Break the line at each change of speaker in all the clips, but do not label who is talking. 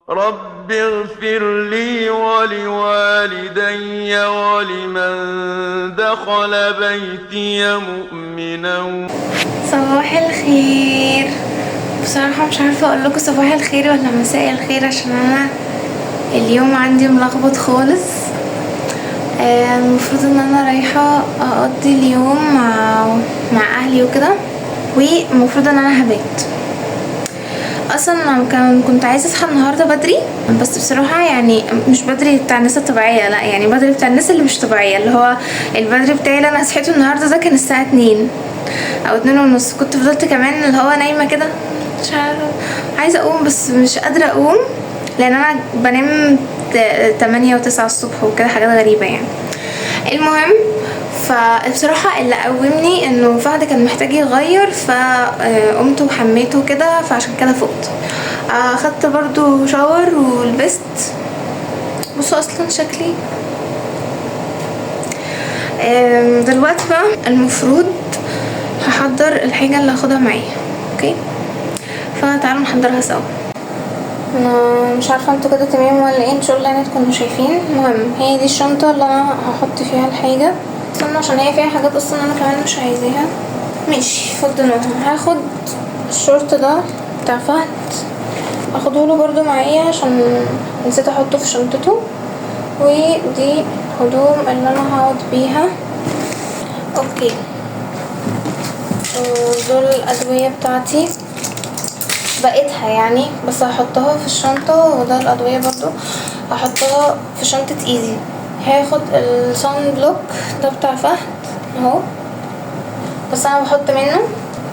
رب اغفر لي ولوالدي ولمن دخل بيتي مؤمنا.
صباح الخير. بصراحة مش عارفة اقول لكم صباح الخير ولا مساء الخير، عشان انا اليوم عندي ملخبط خالص. المفروض ان انا رايحة اقضي اليوم مع اهلي وكده، والمفروض ان انا هبات. اصلا كنت عايزه اصحى النهارده بدري، بس بصراحه يعني مش بدري بتاع الناس الطبيعيه، لا يعني بدري بتاع الناس اللي مش طبيعيه، اللي هو البدري بتاعي اللي انا صحيته النهارده ده كان الساعه 2 او 2:30. كنت فضلت كمان اللي هو نايمه كده، مش عارفه عايزه اقوم بس مش قادره اقوم، لان انا بنام 8 و9 الصبح وكده، حاجات غريبه يعني. المهم، فبصراحة اللي قومني انه فهد كان محتاج يغير، فقمت وحميته كده، فعشان كده فقت. اخدت برضو شاور ولبست. بصوا اصلا شكلي دلوقتي بقى المفروض هحضر الحاجة اللي هاخدها معايا. اوكي، فتعالوا نحضرها سوا. انا مش عارفه انتوا كده تمام ولا ايه، ان شاء الله يعني تكونوا شايفين. المهم، هي دي الشنطه اللي انا هحط فيها الحاجه. استنى، عشان هي فيها حاجات اصلا انا كمان مش عايزاها. ماشي، فضلوها. هاخد الشورت ده بتاع فهد، اخده له برضو معايا عشان نسيت احطه في شنطته. ودي هدوم اللي انا هقعد بيها. اوكي، ودول الادويه بتاعتي بقيتها يعني، بس هحطها في الشنطة. وده الأدوية برضو هحطها في شنطة ايزي. هاخد الصن بلوك ده بتاع فهد اهو، بس انا بحط منه.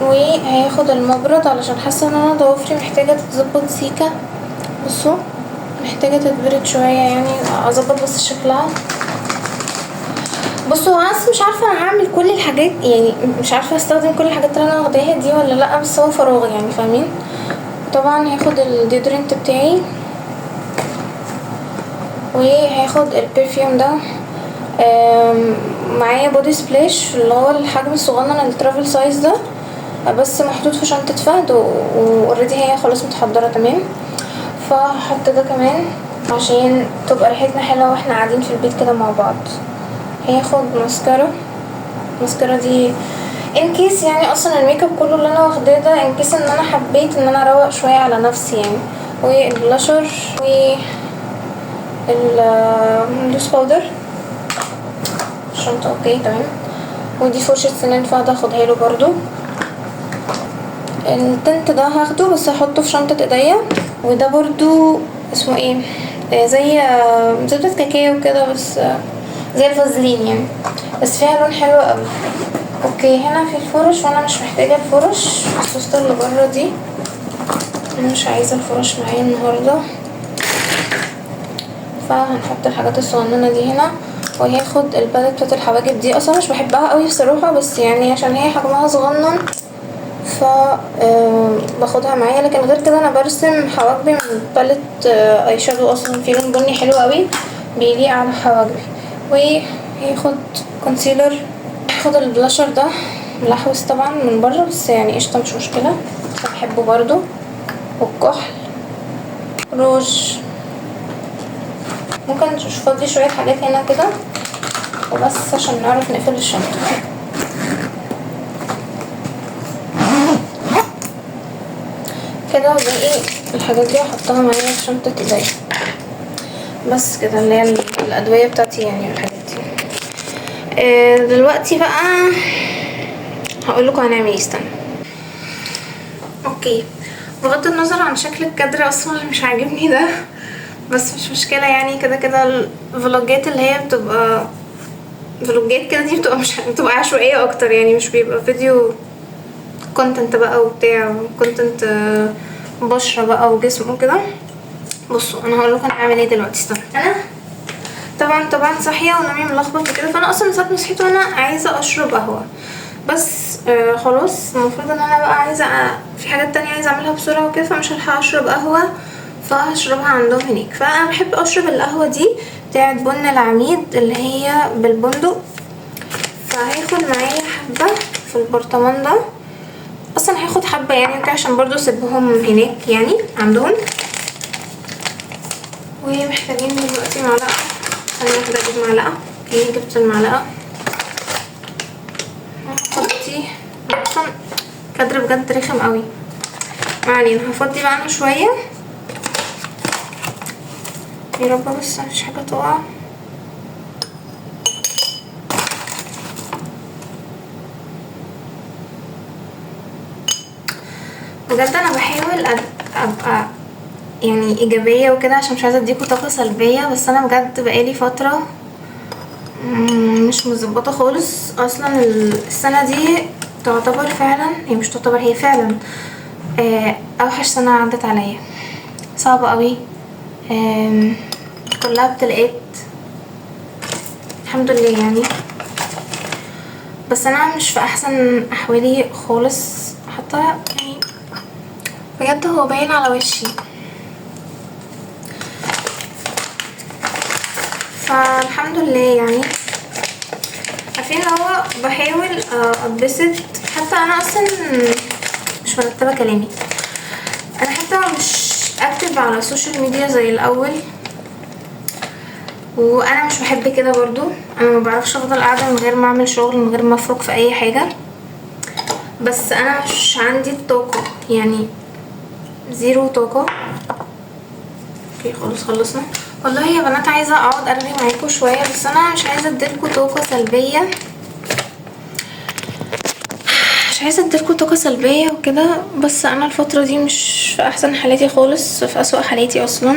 وهاخد المبرد علشان حاسة ان انا ضوافري محتاجة تتظبط سيكة. بصوا، محتاجة تتبرد شوية يعني، اظبط بس شكلها. بصوا، انا اصلا مش عارفة انا هعمل كل الحاجات، يعني مش عارفة استخدم كل الحاجات اللي انا واخداها دي ولا لا، بس هو فراغ يعني، فاهمين. طبعا هاخد الديودرنت بتاعي، وهاخد البرفيوم ده. معايا بودي سبلاش اللي هو الحجم الصغنن الترافل سايز ده، بس محطوط في شنطة فهد، واوريدي هي خلاص متحضرة تمام. فهحط ده كمان عشان تبقى ريحتنا حلوة واحنا قاعدين في البيت كده مع بعض. هاخد ماسكارا. الماسكارا دي ان كيس يعني، اصلا الميك اب كله اللي انا واخداه ده ان كيس ان انا حبيت ان انا اروق شويه على نفسي يعني. والبلاشر واللوس باودر الشنطه. اوكي تمام. ودي فرشه سنان فهد هاخدها له برضو. التنت ده هاخده بس هحطه في شنطه ايديا. وده برضو اسمه ايه، زي زبده كاكاو كده، بس زي الفازلين يعني، بس فيها لون حلو قوي. اوكي، هنا في الفرش وانا مش محتاجه الفرش. السوسته اللي بره دي انا مش عايزه الفرش معايا النهارده، فهنحط الحاجات الصغننه دي هنا. وهاخد البالت بتاعت الحواجب دي، اصلا مش بحبها قوي بصراحه، بس يعني عشان هي حجمها صغنن ف باخدها معايا. لكن غير كده انا برسم حواجبي من بالت اي شادو، اصلا في لون بني حلو قوي بيليق على حواجبي. وهاخد كونسيلر. هاخد البلاشر ده ملحوس طبعا من بره، بس يعني قشطه مش مشكله، بس بحبه برضو. والكحل، روج. ممكن نشوف فاضي شويه حاجات هنا كده وبس عشان نعرف نقفل الشنطه كده. وباقي الحاجات دي هحطها معايا في شنطه ايديا بس كده، اللي هي الادويه بتاعتي يعني والحاجات دي. دلوقتي بقى هقول لكم هنعمل ايه. استنى. اوكي، بغض النظر عن شكل الكادر اصلا اللي مش عاجبني ده، بس مش مشكله يعني. كده كده الفلوجات اللي هي بتبقى فلوجات كده دي بتبقى عشوائيه اكتر يعني، مش بيبقى فيديو كونتنت بقى وبتاع، كونتنت بشره بقى وجسم وكده. بصوا، انا هقول لكم هنعمل ايه دلوقتي. استنى. انا طبعا صاحيه ونومي ملخبط وكده، فانا اصلا ساعه ما صحيت وانا عايزه اشرب قهوه، بس خلاص المفروض ان انا بقى عايزه في حاجات تانية عايزه اعملها بسرعه وكده، فمش هلحق اشرب قهوه، فهشربها عندهم هناك. فانا بحب اشرب القهوه دي بتاعت بن العميد اللي هي بالبندق. فهاخد معايا حبه في البرطمان ده، اصلا هاخد حبه يعني كده عشان برضو اسيبهم هناك يعني عندهم. ومحتاجين دلوقتي معلقه. خلينا كده اجيب معلقه. اوكي جبت المعلقه. هفضي اصلا كادر بجد رخم قوي، ما علينا. هفضي بقى انا شويه يا رب بس مفيش حاجه تقع. بجد انا بحاول ابقى يعني ايجابيه وكده عشان مش عايزه اديكوا طاقه سلبيه، بس انا بجد بقالي فتره مش مظبطه خالص. اصلا السنه دي تعتبر فعلا، هي مش تعتبر، هي فعلا اوحش سنه عدت عليا، صعبه قوي، كلها ابتلاءات الحمد لله يعني. بس انا مش في احسن احوالي خالص، حتى يعني بجد هو باين على وشي. فالحمد لله يعني. عارفين هو بحاول اتبسط. حتى انا اصلا مش مرتبه كلامي، انا حتى مش اكتب على السوشيال ميديا زي الاول، وانا مش بحب كده برضو. انا ما بعرفش افضل قاعده من غير ما اعمل شغل، من غير ما افرك في اي حاجه. بس انا مش عندي الطاقه، يعني زيرو طاقه. اوكي خلاص خلصنا. والله يا بنات عايزه اقعد ارغي معاكم شويه، بس انا مش عايزه اديلكوا طاقه سلبيه، مش عايزه اديلكوا طاقه سلبيه وكده. بس انا الفتره دي مش في احسن حالاتي خالص، في اسوأ حالاتي اصلا.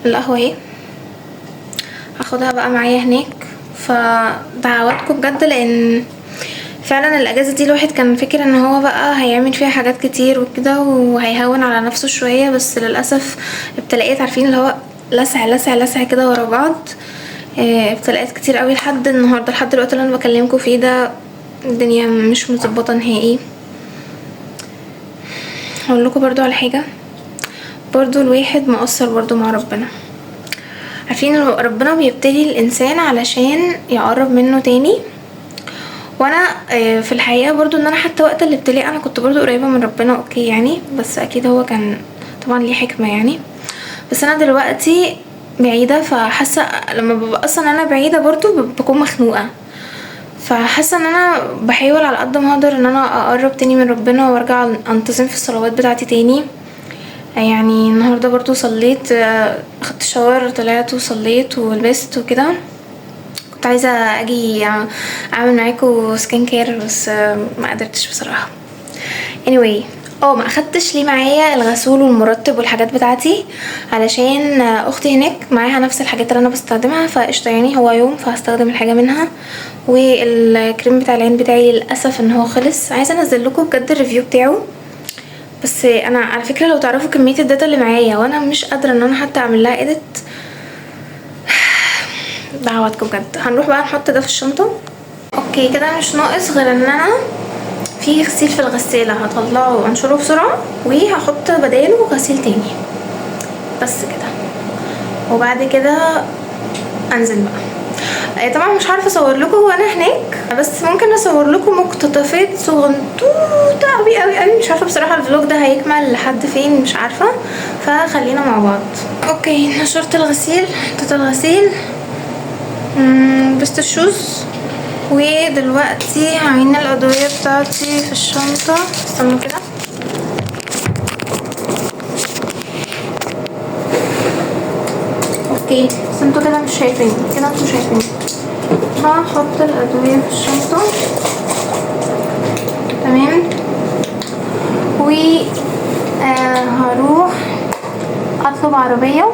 القهوه اهي هاخدها بقى معايا هناك. فدعواتكم بجد، لان فعلا الاجازه دي الواحد كان فاكر ان هو بقى هيعمل فيها حاجات كتير وكده وهيهون على نفسه شويه، بس للاسف ابتلاءات، عارفين اللي هو لسع لسع لسع كده ورا بعض. ابتلاءات كتير قوي لحد النهارده، لحد الوقت اللي انا بكلمكم فيه ده الدنيا مش مظبطه نهائي. هقول لكم برضو على حاجه، برضو الواحد مقصر برضو مع ربنا. عارفين ربنا بيبتلي الانسان علشان يقرب منه تاني. وانا في الحقيقه برضو ان انا حتى وقت الابتلاء انا كنت برضو قريبه من ربنا، اوكي يعني، بس اكيد هو كان طبعا ليه حكمه يعني. بس انا دلوقتي بعيده، فحاسه لما ببقى اصلا انا بعيده برضو بكون مخنوقه. فحاسه ان انا بحاول على قد ما اقدر ان انا اقرب تاني من ربنا وارجع انتظم في الصلوات بتاعتي تاني. يعني النهارده برضو صليت، اخدت شاور، طلعت وصليت ولبست وكده. كنت عايزه اجي اعمل معاكم سكين كير بس ما قدرتش بصراحه. anyway ما اخدتش ليه معايا الغسول والمرطب والحاجات بتاعتي، علشان اختي هناك معاها نفس الحاجات اللي انا بستخدمها، فقشطه يعني هو يوم فهستخدم الحاجه منها. والكريم بتاع العين بتاعي للاسف ان هو خلص. عايزه انزل لكم بجد الريفيو بتاعه، بس انا على فكره لو تعرفوا كميه الداتا اللي معايا وانا مش قادره ان انا حتى اعمل لها اديت. دعواتكم بجد. هنروح بقى نحط ده في الشنطه. اوكي كده مش ناقص غير ان انا في غسيل في الغساله هطلعه وانشره بسرعه، وهحط بداله غسيل تاني بس كده. وبعد كده انزل بقى. طبعا مش عارفه اصور لكم وانا هناك، بس ممكن اصور لكم مقتطفات صغنطوطه قوي قوي قوي. مش عارفه بصراحه الفلوج ده هيكمل لحد فين، مش عارفه، فخلينا مع بعض. اوكي نشرت الغسيل، حطيت الغسيل، لبست الشوز، ودلوقتي هعين الادويه بتاعتي في الشنطه. استنوا كده. اوكي بس انتوا كده مش شايفين، كده انتوا شايفين. هحط الادويه في الشنطه تمام، هروح اطلب عربيه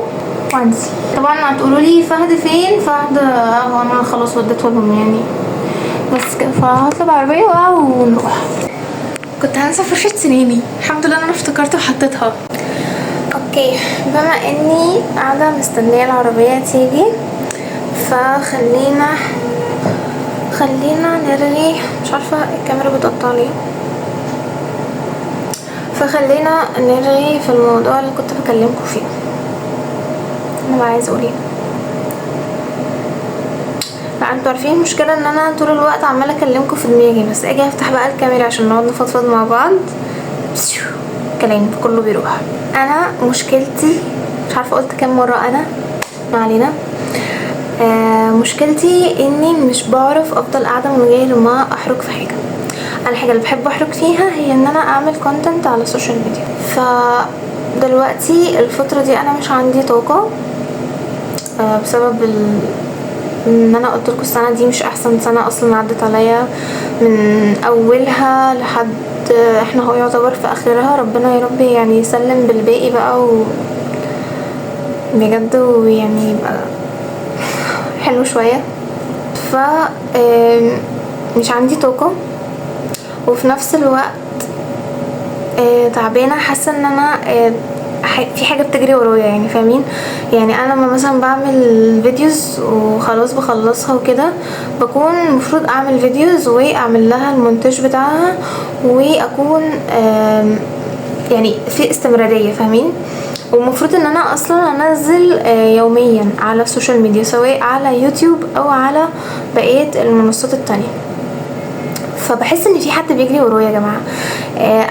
وانزل. طبعا هتقولوا لي فهد فين؟ فهد انا خلاص وديته لهم يعني، بس كده. فهطلب عربيه ونروح. كنت هنسى فرشة سناني، الحمد لله انا افتكرت وحطيتها. اوكي بما اني قاعده مستنيه العربيه تيجي، فخلينا نرغي. مش عارفه الكاميرا بتقطع ليه، فخلينا نرغي في الموضوع اللي كنت بكلمكم فيه. انا بقى عايزه اقول ايه؟ لا انتوا عارفين المشكله ان انا طول الوقت عماله اكلمكم في دماغي، بس اجي افتح بقى الكاميرا عشان نقعد نفضفض مع بعض كلام كله بيروح. انا مشكلتي مش عارفه قلت كام مره انا، ما علينا. مشكلتي اني مش بعرف افضل قاعده من غير ما احرك في حاجه. انا الحاجه اللي بحب احرك فيها هي ان انا اعمل كونتنت على السوشيال ميديا. فدلوقتي الفتره دي انا مش عندي طاقه بسبب ان انا قلت لكم السنه دي مش احسن سنه اصلا عدت عليا من اولها لحد احنا هو يعتبر في اخرها. ربنا يا رب يعني يسلم بالباقي بقى بجد، ويعني يبقى حلو شويه. ف مش عندي طاقه، وفي نفس الوقت تعبانه، حاسه ان انا في حاجه بتجري ورايا، يعني فاهمين؟ يعني انا لما مثلا بعمل فيديوز وخلاص بخلصها وكده، بكون المفروض اعمل فيديوز واعمل لها المونتاج بتاعها واكون يعني في استمراريه، فاهمين؟ ومفروض ان انا اصلا انزل يوميا على السوشيال ميديا، سواء على يوتيوب او على بقيه المنصات التانية. فبحس ان في حد بيجري ورايا يا جماعه.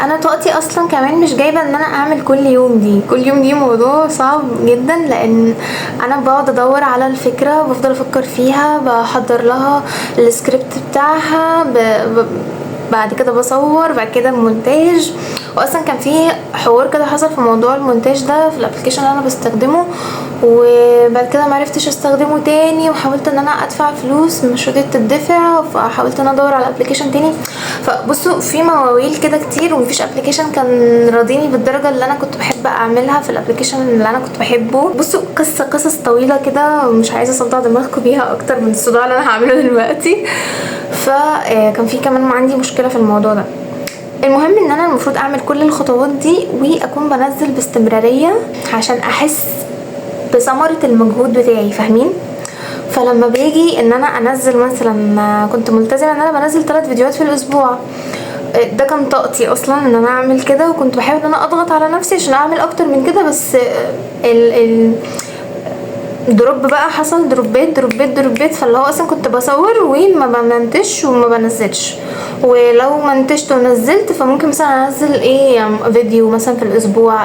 انا طاقتي اصلا كمان مش جايبه ان انا اعمل كل يوم دي موضوع صعب جدا، لان انا بقعد ادور على الفكره، بفضل افكر فيها، بحضر لها السكريبت بتاعها، بعد كده بصور، بعد كده المونتاج. واصلا كان في حوار كده حصل في موضوع المونتاج ده في الابلكيشن اللي انا بستخدمه، وبعد كده معرفتش استخدمه تاني، وحاولت ان انا ادفع فلوس مش رضيت تدفع، فحاولت ان انا ادور على ابلكيشن تاني. فبصوا في مواويل كده كتير، ومفيش ابلكيشن كان راضيني بالدرجه اللي انا كنت بحب اعملها في الابلكيشن اللي انا كنت بحبه. بصوا قصص طويله كده، مش عايزه اصدع دماغكم بيها اكتر من الصداع اللي انا هعمله دلوقتي. فكان في كمان عندي مشكله في الموضوع ده. المهم ان انا المفروض اعمل كل الخطوات دي واكون بنزل باستمراريه عشان احس بثمره المجهود بتاعي، فاهمين؟ فلما بيجي ان انا انزل مثلا، كنت ملتزمه ان انا بنزل 3 فيديوهات في الاسبوع، ده كان طاقتي اصلا ان انا اعمل كده، وكنت بحاول ان انا اضغط على نفسي عشان اعمل اكتر من كده، بس دروب بقى حصل، دروبات. فاللي هو اصلا كنت بصور وما بمنتش وما بنزلش، ولو منتجت ونزلت فممكن مثلا انزل فيديو مثلا في الاسبوع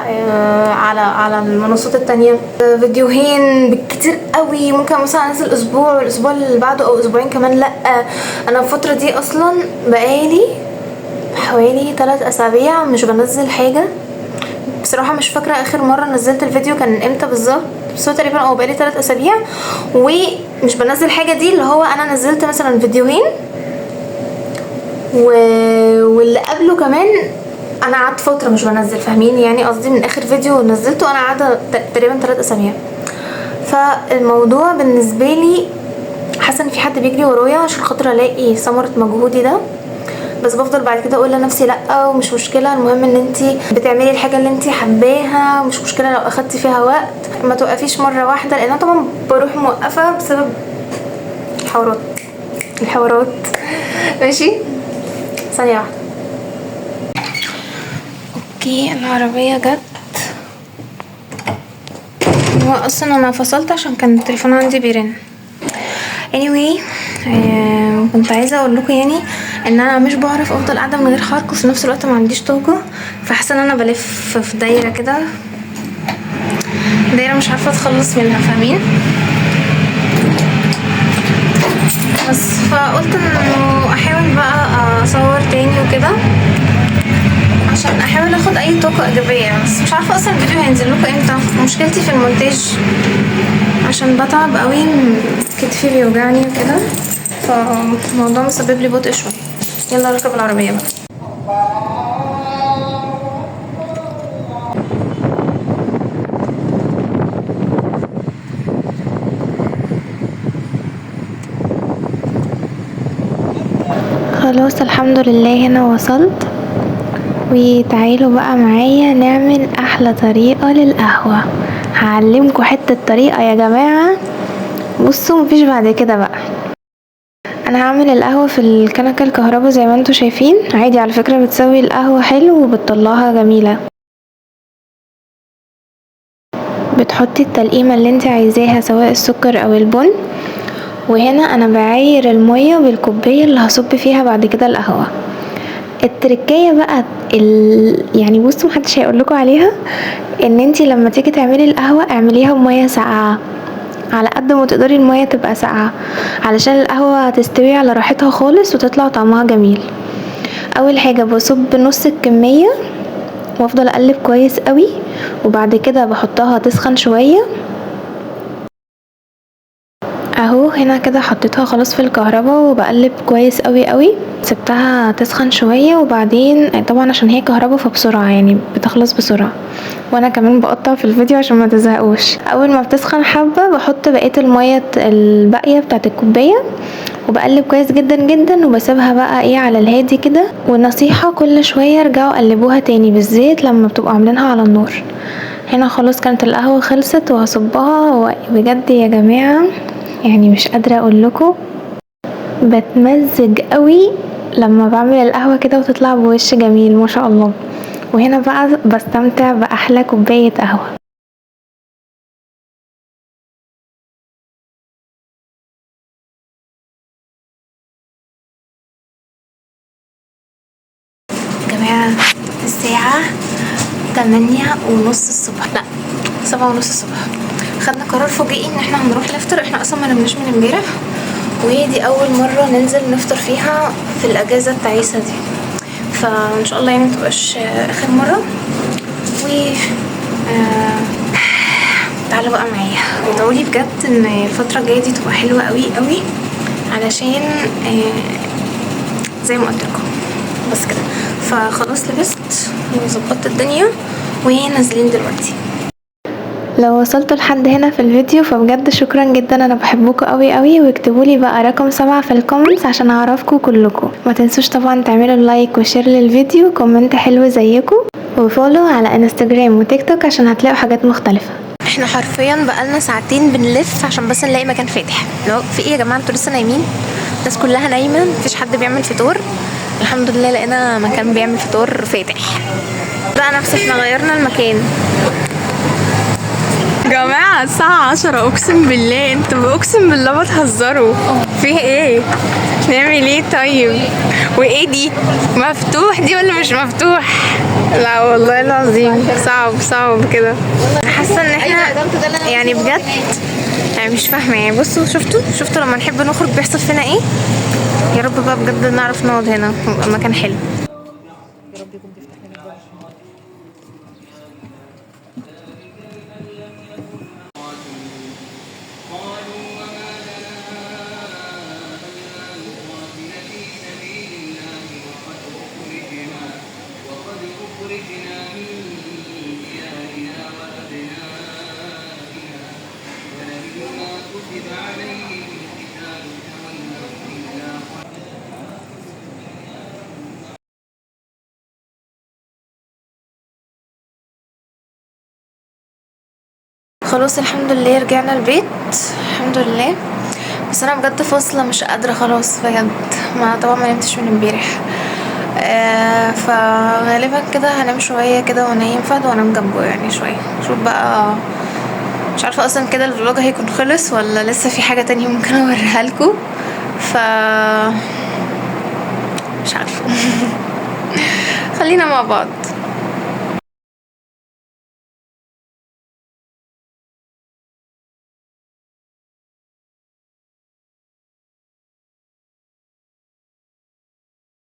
على المنصات التانية، فيديوهين بالكتير قوي. ممكن مثلا انزل اسبوع والاسبوع اللي بعده او اسبوعين كمان لا. انا الفترة دي اصلا بقالي حوالي 3 اسابيع مش بنزل حاجة بصراحة. مش فاكرة اخر مرة نزلت الفيديو كان امتى بالظبط، بس هو تقريبا بقالي 3 اسابيع ومش بنزل حاجة. دي اللي هو انا نزلت مثلا فيديوهين واللي قبله كمان انا قعدت فترة مش بنزل، فاهمين؟ يعني قصدي من اخر فيديو نزلته انا قاعدة تقريبا 3 اسابيع. فالموضوع بالنسبة لي حاسة ان في حد بيجري ورايا عشان خاطر الاقي ثمرة مجهودي ده، بس بفضل بعد كده اقول لنفسي لا ومش مشكله، المهم ان انتي بتعملي الحاجه اللي انتي حباها، مش مشكله لو اخدتي فيها وقت، ما توقفيش مره واحده، لان انا طبعا بروح موقفه بسبب الحوارات. ماشي، ثانيه واحده. اوكي، العربيه جت. هو اصلا انا فصلت عشان كان التليفون عندي بيرن. anyway كنت عايزه اقول لكم يعني ان انا مش بعرف افضل قاعده من غير حركه، وفي نفس الوقت ما عنديش طاقه، فحاسه ان انا بلف في دايره كده، دايره مش عارفه اتخلص منها، فاهمين؟ بس فقلت انه احاول بقى اصور تاني وكده عشان احاول اخد اي طاقه ايجابيه. بس مش عارفه اصلا الفيديو هينزل لكم امتى. مشكلتي في المونتاج عشان بتعب قوي، كتفي بيوجعني وكده، فالموضوع مسبب لي بطء شويه. يلا نركب العربيه بقى. خلاص الحمد لله هنا وصلت، وتعالوا بقى معايا نعمل احلى طريقه للقهوه. هعلمكم حته طريقه يا جماعه، بصوا مفيش بعد كده بقى. انا هعمل القهوه في الكنكه الكهرباء زي ما انتوا شايفين، عادي على فكره بتسوي القهوه حلو وبتطلعها جميله. بتحطي التلقيمه اللي انت عايزاها سواء السكر او البن، وهنا انا بعاير الميه بالكوبايه اللي هصب فيها بعد كده القهوه. التركية بقى يعني بصوا محدش هيقولكوا عليها، ان انتي لما تيجي تعملي القهوة اعمليها بمية ساقعة، على قد ما تقدري المية تبقى ساقعة علشان القهوة تستوي على راحتها خالص وتطلع طعمها جميل. اول حاجة بصب نص الكمية وافضل اقلب كويس قوي، وبعد كده بحطها تسخن شوية اهو. هنا كده حطيتها خلاص في الكهرباء وبقلب كويس قوي قوي، سبتها تسخن شوية، وبعدين طبعا عشان هي كهرباء فبسرعة يعني بتخلص بسرعة، وانا كمان بقطع في الفيديو عشان ما تزهقوش. اول ما بتسخن حبة بحط بقية المية الباقية بتاعت الكوباية وبقلب كويس جدا جدا، وبسيبها بقى ايه على الهادي كده. والنصيحة كل شوية ارجعوا قلبوها تاني بالزيت لما بتبقوا عاملينها على النار. هنا خلاص كانت القهوة خلصت وهصبها، بجد يا جماعة يعني مش قادرة اقولكوا بتمزج قوي لما بعمل القهوة كده وتطلع بوش جميل ما شاء الله. وهنا بقى بستمتع بأحلى كوباية قهوة. جماعة الساعة 8:30 الصبح، لا 7:30 الصبح. خدنا قرار فجائي ان احنا هنروح نفطر، احنا اصلا ما نمناش من امبارح، ودي اول مرة ننزل نفطر فيها في الاجازة التعيسة دي، فان شاء الله يعني متبقاش اخر مرة. و تعالوا بقى معايا وادعولي بجد ان الفترة الجاية دي تبقى حلوة قوي قوي، علشان زي ما قلت لكم بس كده. فخلاص لبست وظبطت الدنيا ونازلين دلوقتي. لو وصلتوا لحد هنا في الفيديو فبجد شكرا جدا، انا بحبكم قوي قوي، واكتبولي بقى رقم 7 في الكومنتس عشان اعرفكم كلكم. ما تنسوش طبعا تعملوا لايك وشير للفيديو، كومنت حلو زيكم، وفولو على انستجرام وتيك توك عشان هتلاقوا حاجات مختلفة. احنا حرفيا بقالنا ساعتين بنلف عشان بس نلاقي مكان فاتح. لو في ايه يا جماعه انتوا لسه نايمين؟ الناس كلها نايمه، مفيش حد بيعمل فطور. الحمد لله لقينا مكان بيعمل فطور فاتح. بقى نفس احنا غيرنا المكان.
جماعة الساعة 10 اقسم بالله، انتوا اقسم بالله بتهزروا. فيه ايه؟ نعمل ايه طيب؟ وايه دي؟ مفتوح دي ولا مش مفتوح؟ لا والله العظيم صعب كده.
حاسه ان احنا يعني بجد يعني مش فاهمه يعني. بصوا شفتوا لما نحب نخرج بيحصل فينا ايه؟ يا رب بقى بجد نعرف نقعد هنا ويبقى المكان حلو. يا رب يكون بيفتح لنا الباب. خلاص الحمد لله رجعنا البيت الحمد لله. بس انا بجد فاصله مش قادره خلاص بجد، ما طبعا ما نمتش من امبارح. فغالبا كده هنام شويه كده ونايم فهد وانام جنبه يعني شويه. شوف بقى مش عارفه اصلا كده الفلوج هيكون خلص ولا لسه في حاجه تانية ممكن اوريها لكم. مش عارفه خلينا مع بعض.